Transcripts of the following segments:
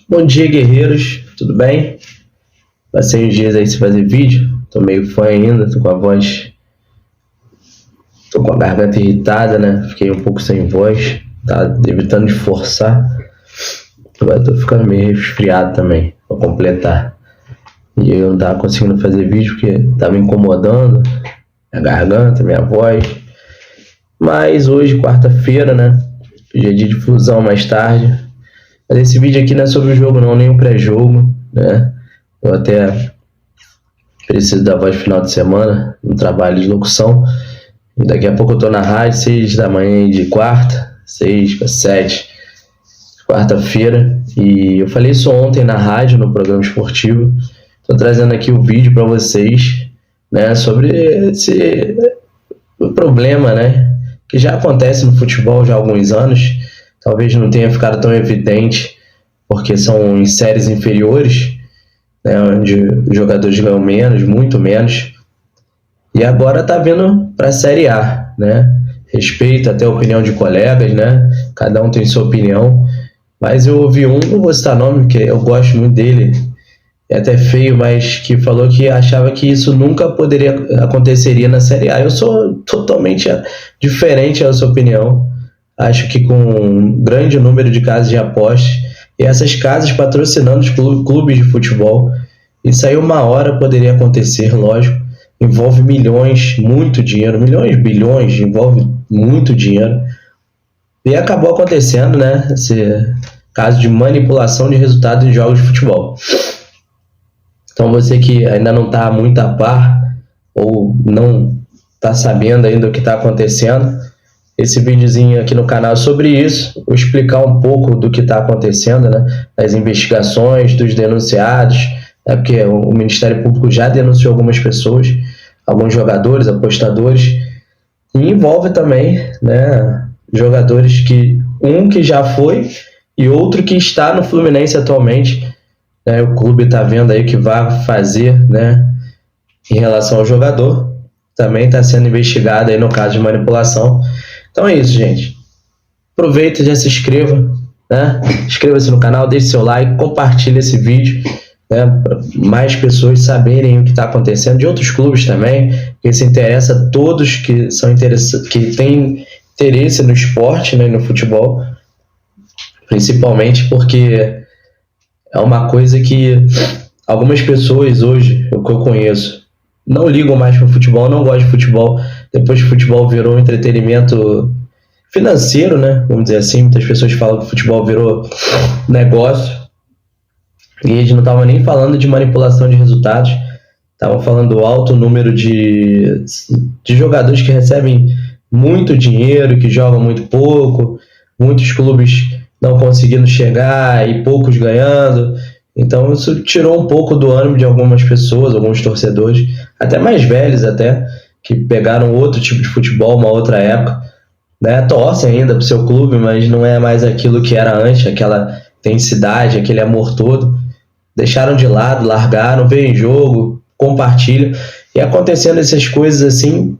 Bom dia, guerreiros, tudo bem? Passei uns dias aí sem fazer vídeo, tô meio fã ainda, tô com a garganta irritada, né? Fiquei um pouco sem voz, tá evitando de forçar, mas tô ficando meio resfriado também, pra completar. E eu não tava conseguindo fazer vídeo porque tava incomodando a garganta, minha voz. Mas hoje, quarta-feira, né? Dia de difusão mais tarde. Mas esse vídeo aqui não é sobre o jogo não, nem o pré-jogo, né? Eu até preciso da voz final de semana, no trabalho de locução. E daqui a pouco eu tô na rádio, 6 da manhã de quarta, 6 para 7, quarta-feira. E eu falei isso ontem na rádio, no programa esportivo. Tô trazendo aqui o vídeo para vocês, né? Sobre esse problema, né? Que já acontece no futebol já há alguns anos. Talvez não tenha ficado tão evidente, porque são em séries inferiores, né, onde os jogadores ganham menos, muito menos. E agora está vindo para a Série A, né? Respeito até a opinião de colegas, né? Cada um tem sua opinião. Mas eu ouvi não vou citar nome, porque eu gosto muito dele, é até feio, mas que falou que achava que isso nunca aconteceria na Série A. Eu sou totalmente diferente da sua opinião. Acho que com um grande número de casas de apostas e essas casas patrocinando os clubes de futebol, isso aí uma hora poderia acontecer, lógico. Envolve milhões, muito dinheiro, milhões, bilhões, envolve muito dinheiro. E acabou acontecendo, né? Esse caso de manipulação de resultados em jogos de futebol. Então você que ainda não está muito a par ou não está sabendo ainda o que está acontecendo, esse videozinho aqui no canal é sobre isso. Vou explicar um pouco do que está acontecendo, né? Das investigações, dos denunciados, né? Porque o Ministério Público já denunciou algumas pessoas, alguns jogadores, apostadores, e envolve também, né, jogadores que já foi e outro que está no Fluminense atualmente, né? O clube está vendo aí o que vai fazer, né, em relação ao jogador. Também está sendo investigado aí no caso de manipulação. Então é isso, gente. Aproveita e já se inscreva, né? Inscreva-se no canal, deixe seu like, compartilhe esse vídeo, né, para mais pessoas saberem o que está acontecendo, de outros clubes também, que se interessa a todos que têm interesse no esporte, né, no futebol, principalmente porque é uma coisa que algumas pessoas hoje, o que eu conheço, não ligam mais para o futebol, não gostam de futebol. Depois que o futebol virou um entretenimento financeiro, né? Vamos dizer assim, muitas pessoas falam que o futebol virou negócio. E eles não estavam nem falando de manipulação de resultados, estavam falando do alto número de jogadores que recebem muito dinheiro, que jogam muito pouco, muitos clubes não conseguindo chegar e poucos ganhando. Então isso tirou um pouco do ânimo de algumas pessoas, alguns torcedores, até mais velhos até, que pegaram outro tipo de futebol, uma outra época, né? Torcem ainda para o seu clube, mas não é mais aquilo que era antes, aquela intensidade, aquele amor todo. Deixaram de lado, largaram, veem jogo, compartilham. E acontecendo essas coisas assim,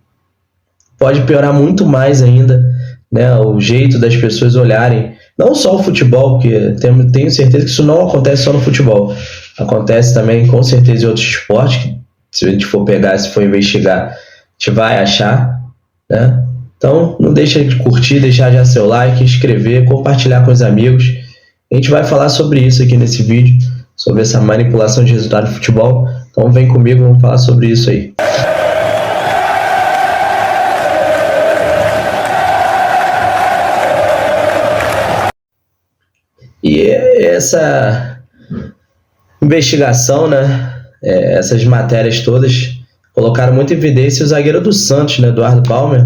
pode piorar muito mais ainda, né? O jeito das pessoas olharem, não só o futebol, porque tenho certeza que isso não acontece só no futebol. Acontece também, com certeza, em outros esportes, que se a gente for pegar, se for investigar, a gente vai achar, né? Então, não deixa de curtir, deixar já seu like, inscrever, compartilhar com os amigos. A gente vai falar sobre isso aqui nesse vídeo, sobre essa manipulação de resultado de futebol. Então, vem comigo, vamos falar sobre isso aí. E essa investigação, né, essas matérias todas colocaram muito em evidência o zagueiro do Santos, né, Eduardo Palmer,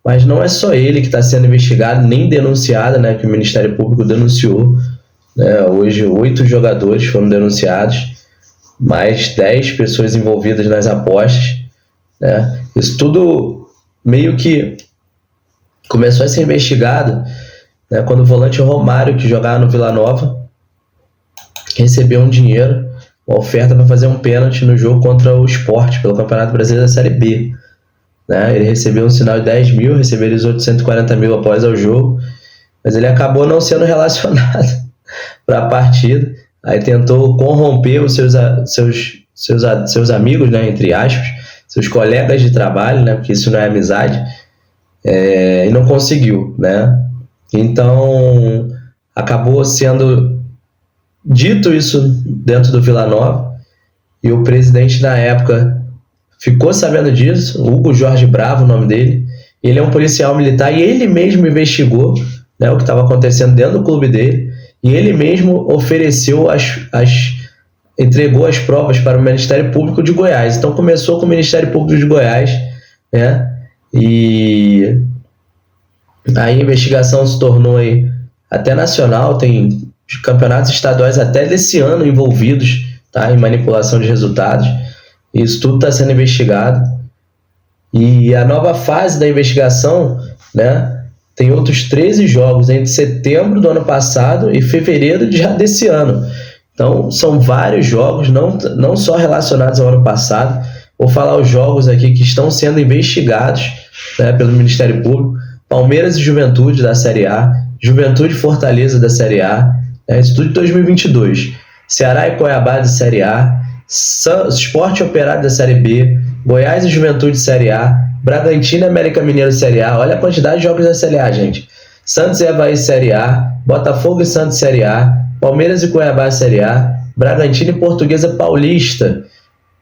mas não é só ele que está sendo investigado, nem denunciado, né, que o Ministério Público denunciou, né, hoje 8 jogadores foram denunciados, mais 10 pessoas envolvidas nas apostas, né, isso tudo meio que começou a ser investigado, né, quando o volante Romário, que jogava no Vila Nova, recebeu um dinheiro, uma oferta para fazer um pênalti no jogo contra o Sport, pelo Campeonato Brasileiro da Série B. Né? Ele recebeu um sinal de 10 mil, recebeu os outros 140 mil após o jogo, mas ele acabou não sendo relacionado para a partida. Aí tentou corromper os seus amigos, né, entre aspas, seus colegas de trabalho, né, porque isso não é amizade, e não conseguiu, né? Então acabou sendo dito isso dentro do Vila Nova, e o presidente na época ficou sabendo disso, Hugo Jorge Bravo, o nome dele. Ele é um policial militar e ele mesmo investigou, né, o que estava acontecendo dentro do clube dele, e ele mesmo ofereceu entregou as provas para o Ministério Público de Goiás. Então começou com o Ministério Público de Goiás, né? E a investigação se tornou aí até nacional, tem campeonatos estaduais até desse ano envolvidos, tá, em manipulação de resultados. Isso tudo está sendo investigado. E a nova fase da investigação, né, tem outros 13 jogos entre setembro do ano passado e fevereiro já desse ano. Então, são vários jogos, não só relacionados ao ano passado. Vou falar os jogos aqui que estão sendo investigados, né, pelo Ministério Público. Palmeiras e Juventude da Série A, Juventude e Fortaleza da Série A, né, isso tudo de 2022. Ceará e Cuiabá da Série A, Sport e Operário da Série B, Goiás e Juventude Série A, Bragantino e América Mineiro Série A. Olha a quantidade de jogos da Série A, gente. Santos e Avaí Série A, Botafogo e Santos Série A, Palmeiras e Cuiabá Série A, Bragantino e Portuguesa Paulista.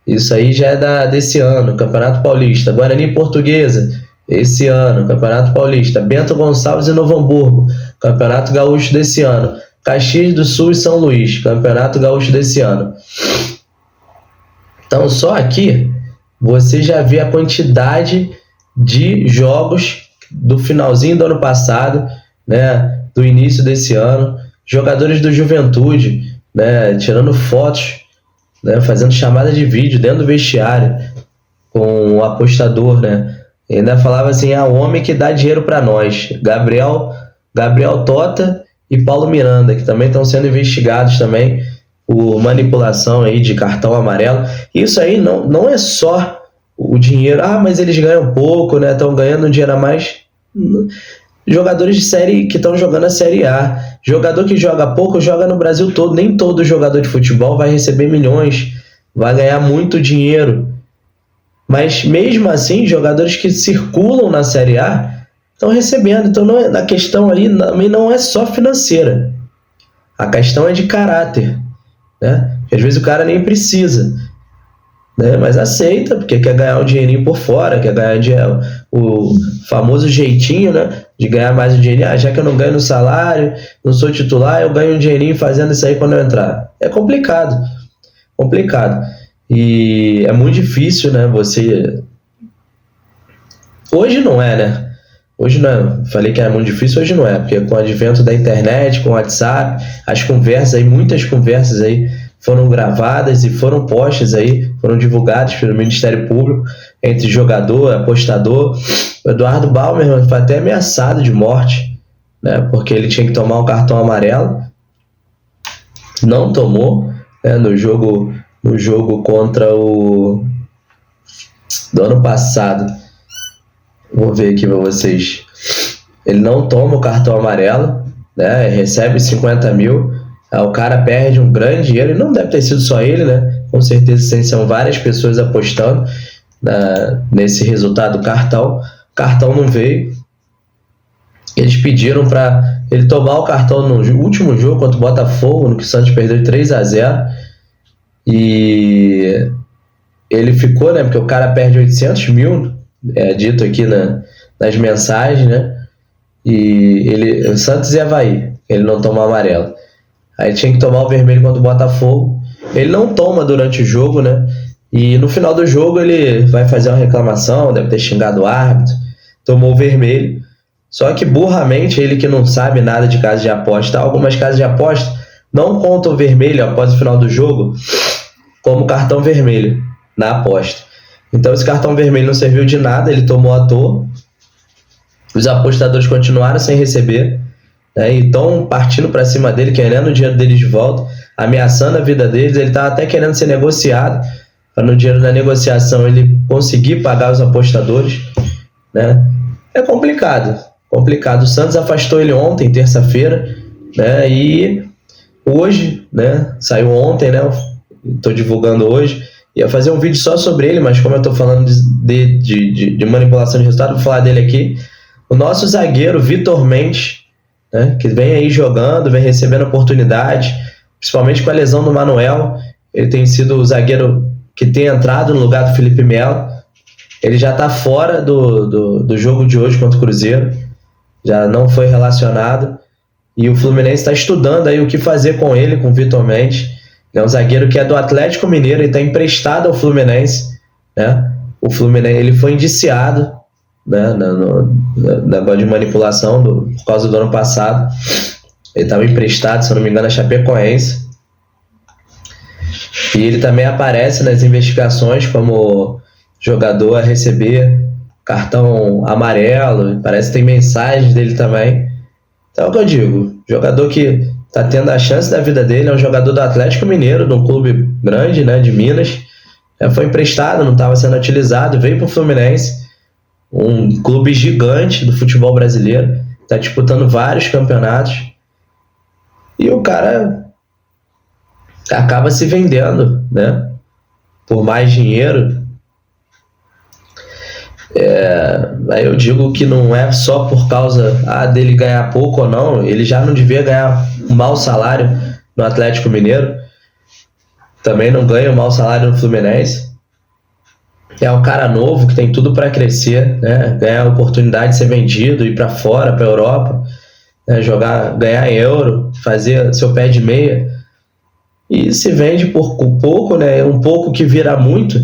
Isso aí já é desse ano, Campeonato Paulista. Guarani e Portuguesa, esse ano, Campeonato Paulista. Bento Gonçalves e Novo Hamburgo, Campeonato Gaúcho desse ano. Caxias do Sul e São Luís, Campeonato Gaúcho desse ano. Então, só aqui você já vê a quantidade de jogos do finalzinho do ano passado, né, do início desse ano. Jogadores do Juventude, né, tirando fotos, né, fazendo chamada de vídeo dentro do vestiário com o apostador, né? E ainda falava assim: o homem que dá dinheiro para nós. Gabriel Tota e Paulo Miranda, que também estão sendo investigados também por manipulação aí de cartão amarelo. Isso aí não é só o dinheiro. Mas eles ganham pouco, né? Estão ganhando um dinheiro a mais. Jogadores de série que estão jogando a Série A. Jogador que joga pouco, joga no Brasil todo. Nem todo jogador de futebol vai receber milhões, vai ganhar muito dinheiro. Mas mesmo assim, jogadores que circulam na Série A estão recebendo. Então a questão ali também não é só financeira. A questão é de caráter, né? Porque às vezes o cara nem precisa, né, mas aceita, porque quer ganhar um dinheirinho por fora, quer ganhar o famoso jeitinho, né, de ganhar mais um dinheirinho. Já que eu não ganho no salário, não sou titular, eu ganho um dinheirinho fazendo isso aí quando eu entrar. É complicado. E é muito difícil, né, você... Hoje não é, né? Hoje não é. Falei que era muito difícil, hoje não é, porque com o advento da internet, com o WhatsApp, as conversas aí, muitas conversas aí foram gravadas e foram postas aí, foram divulgadas pelo Ministério Público entre jogador, apostador. O Eduardo Balmer foi até ameaçado de morte, né, porque ele tinha que tomar um cartão amarelo, não tomou, né, no jogo contra o do ano passado. Vou ver aqui para vocês. Ele não toma o cartão amarelo, né, recebe 50 mil. O cara perde um grande dinheiro, e não deve ter sido só ele, né? Com certeza são várias pessoas apostando nesse resultado do cartão. O cartão não veio. Eles pediram para ele tomar o cartão no último jogo contra o Botafogo, no que o Santos perdeu de 3-0. E ele ficou, né? Porque o cara perde 800 mil, é dito aqui nas mensagens, né? E o Santos e Avaí, ele não tomou amarelo. Aí tinha que tomar o vermelho contra o Botafogo. Ele não toma durante o jogo, né? E no final do jogo ele vai fazer uma reclamação, deve ter xingado o árbitro, tomou o vermelho. Só que burramente, ele que não sabe nada de casa de aposta, algumas casas de aposta não contam o vermelho após o final do jogo como cartão vermelho na aposta. Então esse cartão vermelho não serviu de nada, ele tomou à toa. Os apostadores continuaram sem receber, né? Então partindo para cima dele, querendo o dinheiro deles de volta, ameaçando a vida deles. Ele estava até querendo ser negociado, para no dinheiro da negociação ele conseguir pagar os apostadores, né? É complicado. O Santos afastou ele ontem, terça-feira, né? E hoje, né? Saiu ontem, né? Estou divulgando hoje. Ia fazer um vídeo só sobre ele, mas como eu estou falando de manipulação de resultado, vou falar dele aqui. O nosso zagueiro, Vitor Mendes, né? Que vem aí jogando, vem recebendo oportunidade, principalmente com a lesão do Manuel. Ele tem sido o zagueiro que tem entrado no lugar do Felipe Melo. Ele já está fora do jogo de hoje contra o Cruzeiro, já não foi relacionado, e o Fluminense está estudando aí o que fazer com ele, com o Vitor Mendes. Ele é um zagueiro que é do Atlético Mineiro e está emprestado ao Fluminense, né? O Fluminense, ele foi indiciado, né, no negócio de manipulação por causa do ano passado. Ele estava emprestado, se eu não me engano, a Chapecoense. E ele também aparece nas investigações como jogador a receber cartão amarelo, parece que tem mensagens dele também. Então é o que eu digo, jogador que está tendo a chance da vida dele, é um jogador do Atlético Mineiro, de um clube grande, né, de Minas, foi emprestado, não estava sendo utilizado, veio para o Fluminense, um clube gigante do futebol brasileiro, está disputando vários campeonatos, e o cara acaba se vendendo, né, por mais dinheiro. Aí eu digo que não é só por causa dele ganhar pouco ou não, ele já não devia ganhar um mau salário no Atlético Mineiro, também não ganha um mau salário no Fluminense. É um cara novo que tem tudo para crescer, né? Ganhar a oportunidade de ser vendido, ir para fora, para a Europa, né? Ganhar em euro, fazer seu pé de meia, e se vende por pouco, né? Um pouco que vira muito.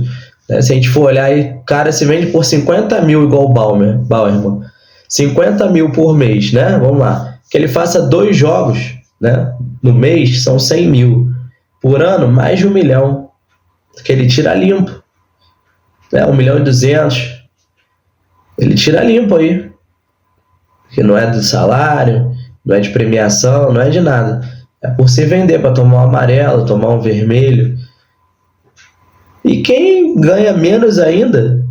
Se a gente for olhar aí, o cara se vende por 50 mil igual o Bauerman. 50 mil por mês, né? Vamos lá. Que ele faça 2 jogos, né? No mês são 100 mil. Por ano, mais de 1 milhão. Que ele tira limpo. 1 milhão e 200. Ele tira limpo aí. Que não é do salário, não é de premiação, não é de nada. É por se vender para tomar um amarelo, tomar um vermelho. E quem ganha menos ainda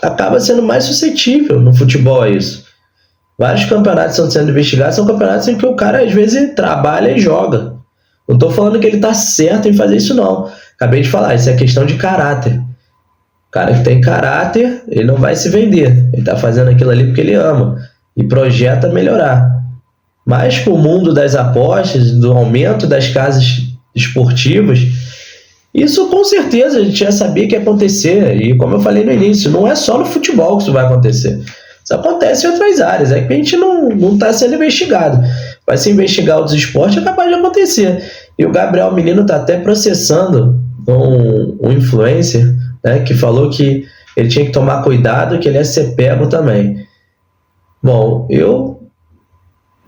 acaba sendo mais suscetível no futebol a isso. Vários campeonatos estão sendo investigados, são campeonatos em que o cara às vezes trabalha e joga. Não estou falando que ele está certo em fazer isso não. Acabei de falar, isso é questão de caráter. O cara que tem caráter, ele não vai se vender. Ele está fazendo aquilo ali porque ele ama e projeta melhorar. Mas com o mundo das apostas, do aumento das casas esportivas, isso com certeza a gente já sabia que ia acontecer, e como eu falei no início, não é só no futebol que isso vai acontecer, isso acontece em outras áreas, é que a gente não está sendo investigado. Vai se investigar outros esportes, é capaz de acontecer. E o Gabriel Menino está até processando um influencer, né, que falou que ele tinha que tomar cuidado, que ele ia ser pego também. Bom, eu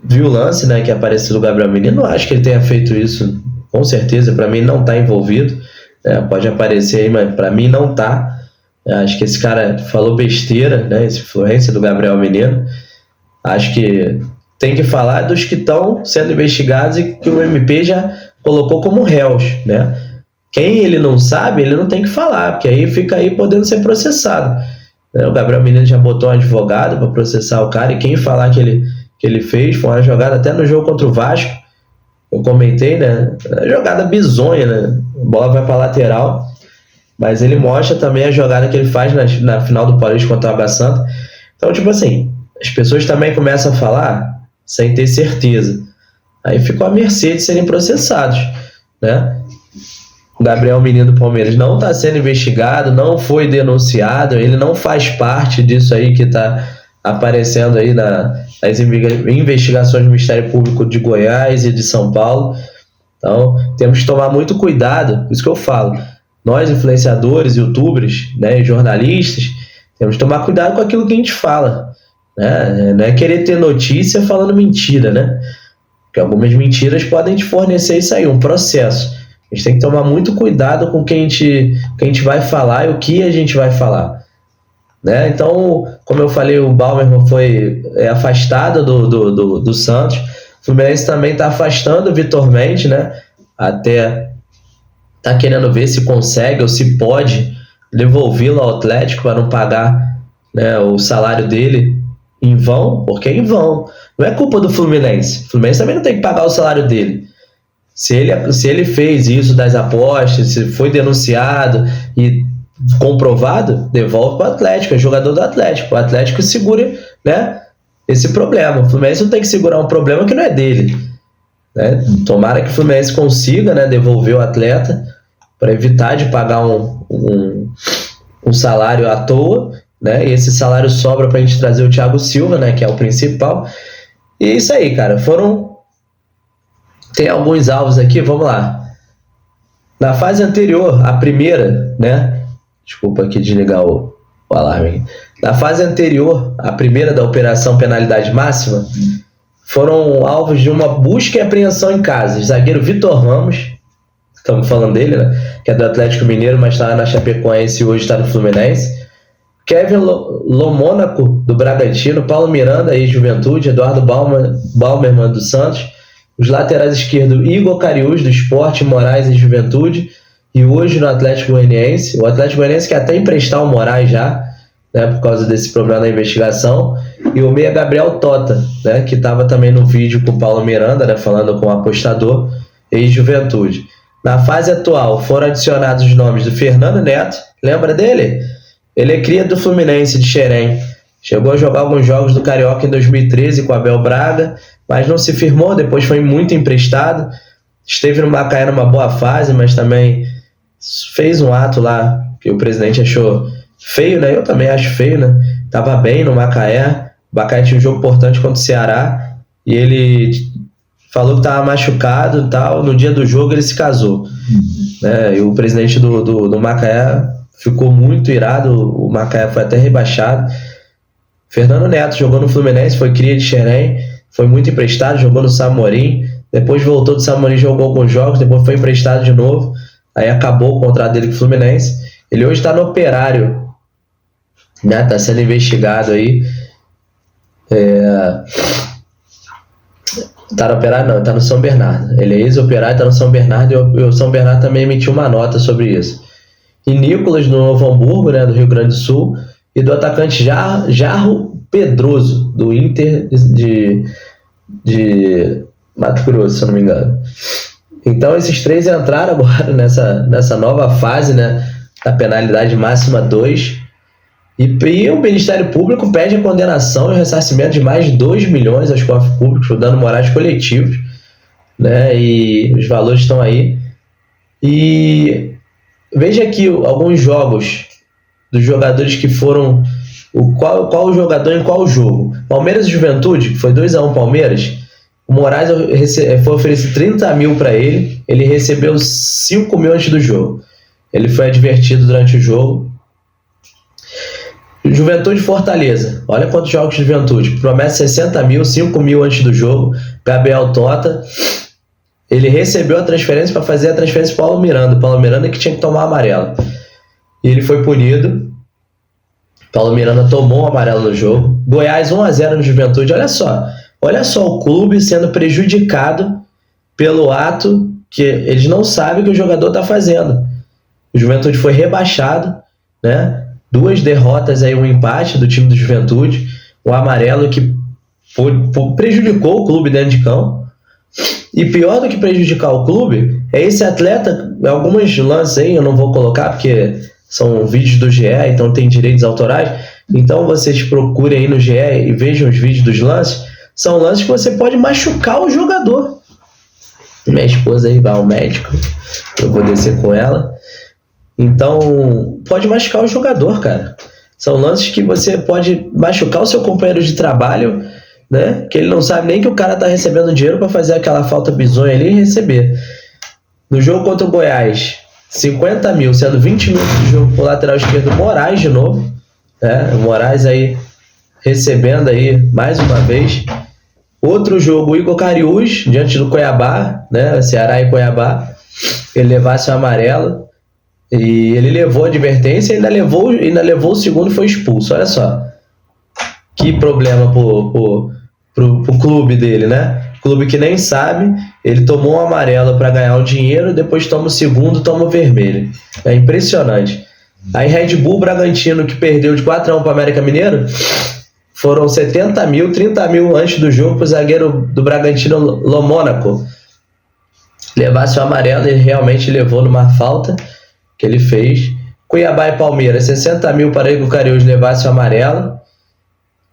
vi o lance, né, que apareceu do Gabriel Menino, não acho que ele tenha feito isso, com certeza, para mim não está envolvido. Pode aparecer aí, mas para mim não tá. Acho que esse cara falou besteira, né? Essa influência do Gabriel Menino. Acho que tem que falar dos que estão sendo investigados e que o MP já colocou como réus, né? Quem ele não sabe, ele não tem que falar, porque aí fica aí podendo ser processado. O Gabriel Menino já botou um advogado para processar o cara, e quem falar que ele fez foi uma jogada até no jogo contra o Vasco. Eu comentei, né? A jogada bizonha, né? A bola vai para lateral, mas ele mostra também a jogada que ele faz na final do Paulista contra o Água Santa. Então, tipo assim, as pessoas também começam a falar sem ter certeza. Aí ficou à mercê de serem processados, né? O Gabriel Menino do Palmeiras não está sendo investigado, não foi denunciado, ele não faz parte disso aí que está aparecendo aí nas investigações do Ministério Público de Goiás e de São Paulo. Então, temos que tomar muito cuidado, por isso que eu falo, nós influenciadores, youtubers, né, jornalistas, temos que tomar cuidado com aquilo que a gente fala, né? Não é querer ter notícia falando mentira, né? Porque algumas mentiras podem te fornecer isso aí, um processo. A gente tem que tomar muito cuidado com o que a gente vai falar e o que a gente vai falar, né? Então, como eu falei, o Bauerman foi afastado do Santos. O Fluminense também está afastando o Vitor Mendes, né? Até está querendo ver se consegue ou se pode devolvê-lo ao Atlético para não pagar, né, o salário dele em vão, porque é em vão. Não é culpa do Fluminense. O Fluminense também não tem que pagar o salário dele. Se ele fez isso das apostas, se foi denunciado e comprovado, devolve para o Atlético, é jogador do Atlético. O Atlético segura, né, esse problema. O Fluminense não tem que segurar um problema que não é dele, né? Tomara que o Fluminense consiga, né, devolver o atleta para evitar de pagar um salário à toa, né? E esse salário sobra para a gente trazer o Thiago Silva, né, que é o principal. E é isso aí, cara. Tem alguns alvos aqui, vamos lá. Na fase anterior, a primeira, né? Desculpa aqui desligar o alarme. Na fase anterior, a primeira da operação penalidade máxima, foram alvos de uma busca e apreensão em casa. Zagueiro Vitor Ramos, estamos falando dele, né? Que é do Atlético Mineiro, mas está na Chapecoense e hoje está no Fluminense. Kevin Lomônaco, do Bragantino. Paulo Miranda, ex-Juventude. Eduardo Balmerman, do Santos. Os laterais esquerdos, Igor Cariús, do Sport, Moraes e Juventude. E hoje no Atlético Goianiense. O Atlético Goianiense quer até emprestar o Moraes já, né, por causa desse problema da investigação. E o meia Gabriel Tota, né, que estava também no vídeo com o Paulo Miranda, né, falando com o apostador, ex-Juventude. Na fase atual, foram adicionados os nomes do Fernando Neto. Lembra dele? Ele é cria do Fluminense, de Xerém. Chegou a jogar alguns jogos do Carioca em 2013 com o Abel Braga, mas não se firmou, depois foi muito emprestado. Esteve no Macaé numa boa fase, mas também fez um ato lá que o presidente achou feio, né? Eu também acho feio, né? Tava bem no Macaé. O Macaé tinha um jogo importante contra o Ceará e ele falou que tava machucado e tal. No dia do jogo ele se casou, né? E o presidente do Macaé ficou muito irado. O Macaé foi até rebaixado. Fernando Neto jogou no Fluminense, foi cria de Xerém, foi muito emprestado, jogou no Samorim, depois voltou do Samorim, jogou alguns jogos, depois foi emprestado de novo, aí acabou o contrato dele com o Fluminense. Ele hoje está no Operário, né? Está sendo investigado aí. Tá no Operário não, tá no São Bernardo. Ele é ex-Operário, tá no São Bernardo, e o São Bernardo também emitiu uma nota sobre isso. E Nicolas do Novo Hamburgo, né, do Rio Grande do Sul, e do atacante Jarro Pedroso, do Inter de Mato Grosso, se eu não me engano. Então esses três entraram agora nessa nova fase, né, da penalidade máxima 2. E o Ministério Público pede a condenação e o ressarcimento de mais de 2 milhões aos cofres públicos por dano morais coletivos, né, e os valores estão aí. E veja aqui alguns jogos dos jogadores que foram... Qual o jogador em qual jogo? Palmeiras e Juventude, que foi 2-1 Palmeiras. O Moraes foi oferecido 30 mil para ele. Ele recebeu 5 mil antes do jogo. Ele foi advertido durante o jogo. Juventude e Fortaleza. Olha quantos jogos de Juventude. Promete 60 mil, 5 mil antes do jogo. Gabriel Tota. Ele recebeu a transferência para fazer a transferência para o Paulo Miranda. O Paulo Miranda que tinha que tomar amarelo. E ele foi punido. Paulo Miranda tomou um amarelo no jogo. Goiás 1-0 no Juventude. Olha só o clube sendo prejudicado pelo ato que eles não sabem que o jogador está fazendo. O Juventude foi rebaixado, né? 2 derrotas, aí um empate do time do Juventude. Um amarelo que prejudicou o clube dentro de campo. E pior do que prejudicar o clube, é esse atleta, alguns lances aí eu não vou colocar porque são vídeos do GE, então tem direitos autorais, então vocês procurem aí no GE e vejam os vídeos dos lances, são lances que você pode machucar o jogador. Minha esposa aí vai ao médico, eu vou descer com ela, então pode machucar o jogador, cara. São lances que você pode machucar o seu companheiro de trabalho, né? Que ele não sabe nem que o cara tá recebendo dinheiro para fazer aquela falta bizonha ali e receber. No jogo contra o Goiás, 50 mil, sendo 20 mil do jogo pro lateral esquerdo Moraes de novo, né? O Moraes aí recebendo aí mais uma vez. Outro jogo, o Igor Cariús, diante do Cuiabá, né? Ceará e Cuiabá, ele levasse o amarelo e ele levou a advertência e ainda levou o segundo e foi expulso. Olha só que problema pro clube dele, né? Clube que nem sabe, ele tomou um amarelo para ganhar o dinheiro, depois toma o segundo, toma o vermelho. É impressionante. Aí Red Bull Bragantino, que perdeu de 4-1 para o América Mineiro, foram 70 mil, 30 mil antes do jogo para o zagueiro do Bragantino Lomônaco. levasse o amarelo, ele realmente levou numa falta que ele fez. Cuiabá e Palmeiras, 60 mil para Igor Cariús levasse o amarelo.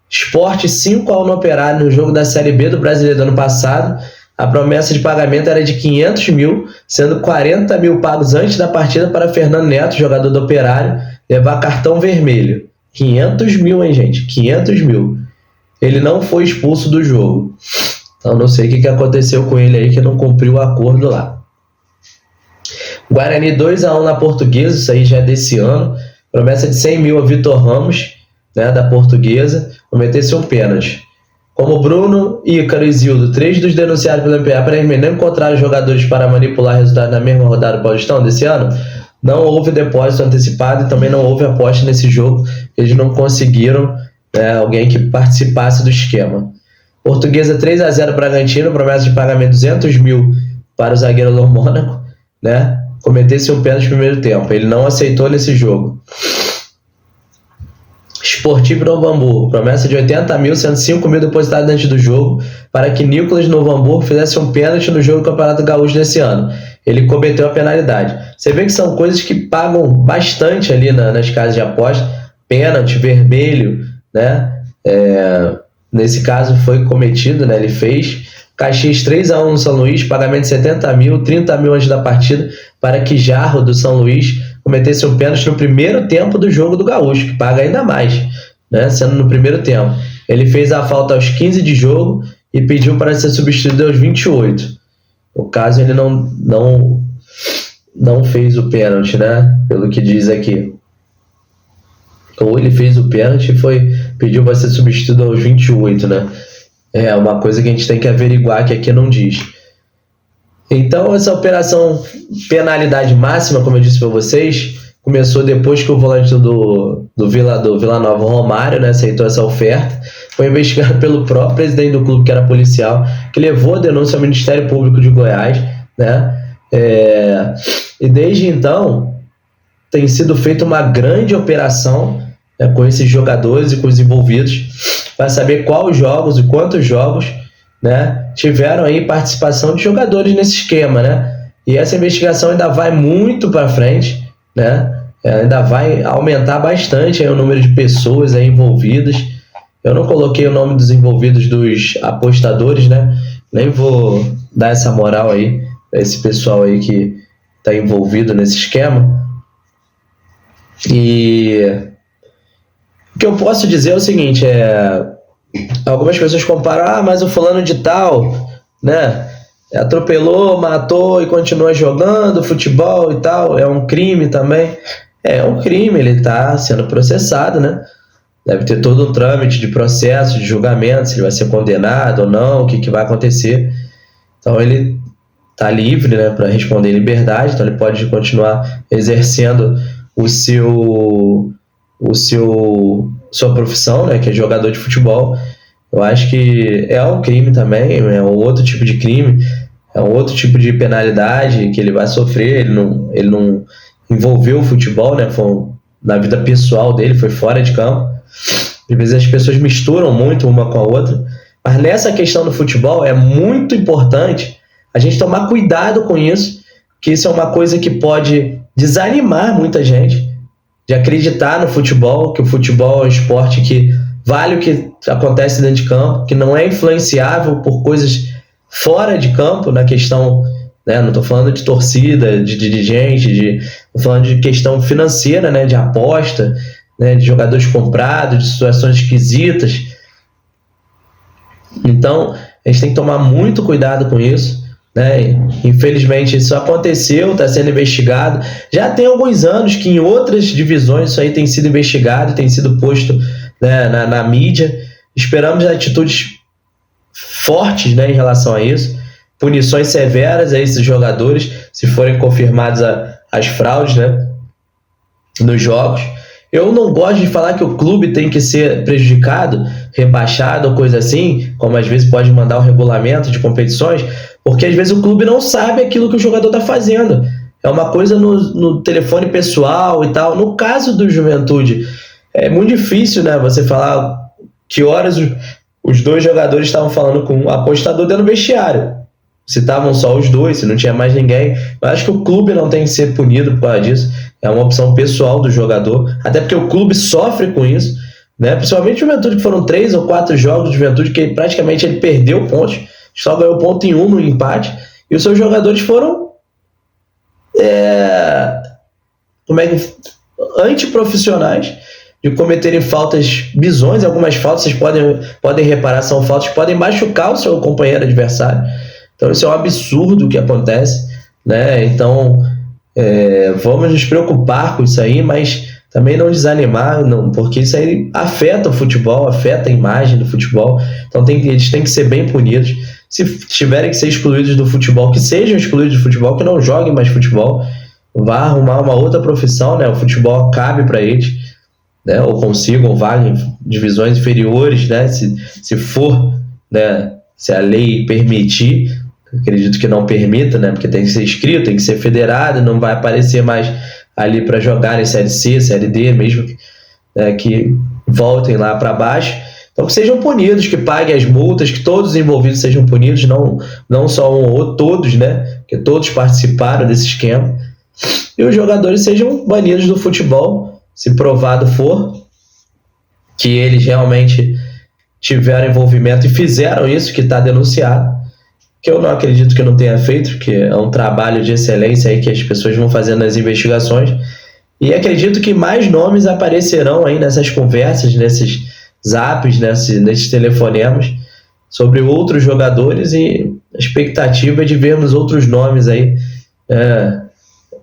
Sport 5-1 no Operário no jogo da Série B do Brasileiro do ano passado. A promessa de pagamento era de 500 mil, sendo 40 mil pagos antes da partida para Fernando Neto, jogador do Operário, levar cartão vermelho. 500 mil, hein, gente? 500 mil. Ele não foi expulso do jogo. Então não sei o que aconteceu com ele aí, que não cumpriu o acordo lá. Guarani 2-1 na Portuguesa, isso aí já é desse ano. Promessa de 100 mil a Vitor Ramos, né, da Portuguesa, cometesse um pênalti. Como Bruno, Ícaro e Zildo, 3 dos denunciados pelo MPA, aparentemente não encontraram jogadores para manipular resultados na mesma rodada do Paulistão desse ano, não houve depósito antecipado e também não houve aposta nesse jogo. Eles não conseguiram alguém que participasse do esquema. Portuguesa 3-0 Bragantino, promessa de pagamento 200 mil para o zagueiro do Mônaco, né? Cometesse um pênalti no primeiro tempo. Ele não aceitou nesse jogo. Esportivo Novo Hamburgo, promessa de 80 mil, sendo 5 mil depositados antes do jogo, para que Nicolas Novo Hamburgo fizesse um pênalti no jogo do Campeonato Gaúcho desse ano. Ele cometeu a penalidade. Você vê que são coisas que pagam bastante ali nas casas de aposta. Pênalti, vermelho, né? Nesse caso foi cometido, né? Ele fez. Caxias 3-1 no São Luís, pagamento de 70 mil, 30 mil antes da partida, para que Jarro do São Luís cometesse um pênalti no primeiro tempo do jogo do Gaúcho, que paga ainda mais, né? Sendo no primeiro tempo. Ele fez a falta aos 15 de jogo e pediu para ser substituído aos 28. No caso, ele não fez o pênalti, né? Pelo que diz aqui. Ou ele fez o pênalti e pediu para ser substituído aos 28, né? É uma coisa que a gente tem que averiguar, que aqui não diz. Então, essa operação penalidade máxima, como eu disse para vocês, começou depois que o volante do Vila Nova, Romário, né, aceitou essa oferta. Foi investigado pelo próprio presidente do clube, que era policial, que levou a denúncia ao Ministério Público de Goiás, né? E desde então tem sido feita uma grande operação, né, com esses jogadores e com os envolvidos, para saber quais jogos e quantos jogos, né, tiveram aí participação de jogadores nesse esquema, né? E essa investigação ainda vai muito para frente, né? Ainda vai aumentar bastante aí o número de pessoas aí envolvidas. Eu não coloquei o nome dos envolvidos, dos apostadores, né? Nem vou dar essa moral aí para esse pessoal aí que está envolvido nesse esquema. E o que eu posso dizer é o seguinte, algumas pessoas comparam, mas o fulano de tal, né, atropelou, matou e continua jogando futebol e tal, é um crime também. É um crime, ele está sendo processado, né? Deve ter todo um trâmite de processo, de julgamento, se ele vai ser condenado ou não, o que vai acontecer. Então ele está livre, né, para responder em liberdade, então ele pode continuar exercendo sua profissão, né, que é jogador de futebol. Eu acho que é um crime também, é um outro tipo de crime, é um outro tipo de penalidade que ele vai sofrer. Ele não envolveu o futebol, né, na vida pessoal dele, foi fora de campo. Às vezes as pessoas misturam muito uma com a outra, mas nessa questão do futebol é muito importante a gente tomar cuidado com isso, que isso é uma coisa que pode desanimar muita gente de acreditar no futebol, que o futebol é um esporte que vale o que acontece dentro de campo, que não é influenciável por coisas fora de campo, na questão, né, não estou falando de torcida, de dirigente, estou falando de questão financeira, né, de aposta, né, de jogadores comprados, de situações esquisitas. Então, a gente tem que tomar muito cuidado com isso, né? Infelizmente isso aconteceu, está sendo investigado. Já tem alguns anos que em outras divisões isso aí tem sido investigado, tem sido posto, né, na mídia. Esperamos atitudes fortes, né, em relação a isso, punições severas a esses jogadores se forem confirmadas as fraudes, né, nos jogos. Eu não gosto de falar que o clube tem que ser prejudicado, rebaixado ou coisa assim, como às vezes pode mandar o regulamento de competições, porque às vezes o clube não sabe aquilo que o jogador está fazendo. É uma coisa no telefone pessoal e tal. No caso do Juventude, é muito difícil, né, você falar que horas os dois jogadores estavam falando com um apostador dentro do vestiário. se estavam só os dois, se não tinha mais ninguém. Eu acho que o clube não tem que ser punido por causa disso. É uma opção pessoal do jogador, até porque o clube sofre com isso, né? Principalmente o Juventude, que foram 3 ou 4 jogos de Juventude que praticamente ele perdeu pontos, só ganhou ponto em um no empate, e os seus jogadores foram antiprofissionais, de cometerem faltas bizonhas. Algumas faltas, vocês podem reparar, são faltas que podem machucar o seu companheiro adversário. Então isso é um absurdo o que acontece, né? Então vamos nos preocupar com isso aí, mas também não desanimar, não, porque isso aí afeta o futebol, afeta a imagem do futebol. Então eles têm que ser bem punidos. Se tiverem que ser excluídos do futebol, que sejam excluídos do futebol, que não joguem mais futebol, vá arrumar uma outra profissão, né? O futebol cabe para eles, né? Ou consigam vaga em divisões inferiores, né? Se for, né? Se a lei permitir, acredito que não permita, né? Porque tem que ser inscrito, tem que ser federado, não vai aparecer mais ali para jogar em Série C, Série D, mesmo que voltem lá para baixo. Então que sejam punidos, que paguem as multas, que todos os envolvidos sejam punidos, não só um ou outro, todos, né? Que todos participaram desse esquema. E os jogadores sejam banidos do futebol, se provado for que eles realmente tiveram envolvimento e fizeram isso que está denunciado, que eu não acredito que não tenha feito, porque é um trabalho de excelência aí que as pessoas vão fazendo nas investigações, e acredito que mais nomes aparecerão aí nessas conversas, nesses zaps, nesses telefonemas, sobre outros jogadores, e a expectativa é de vermos outros nomes aí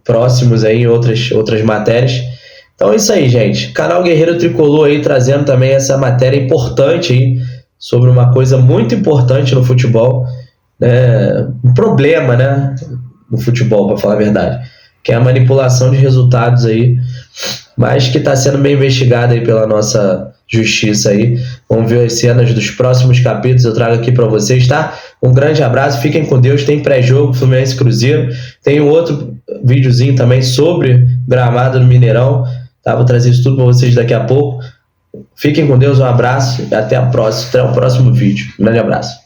próximos aí em outras matérias. Então é isso aí, gente. Canal Guerreiro Tricolor aí trazendo também essa matéria importante aí, sobre uma coisa muito importante no futebol, um problema, né, no futebol, para falar a verdade, que é a manipulação de resultados aí, mas que está sendo bem investigada aí pela nossa justiça aí. Vamos ver as cenas dos próximos capítulos, eu trago aqui para vocês, tá? Um grande abraço, fiquem com Deus. Tem pré-jogo Fluminense Cruzeiro, tem um outro videozinho também sobre gramado no Mineirão, tá? Vou trazer isso tudo para vocês daqui a pouco. Fiquem com Deus, um abraço e até o próximo vídeo. Um grande abraço.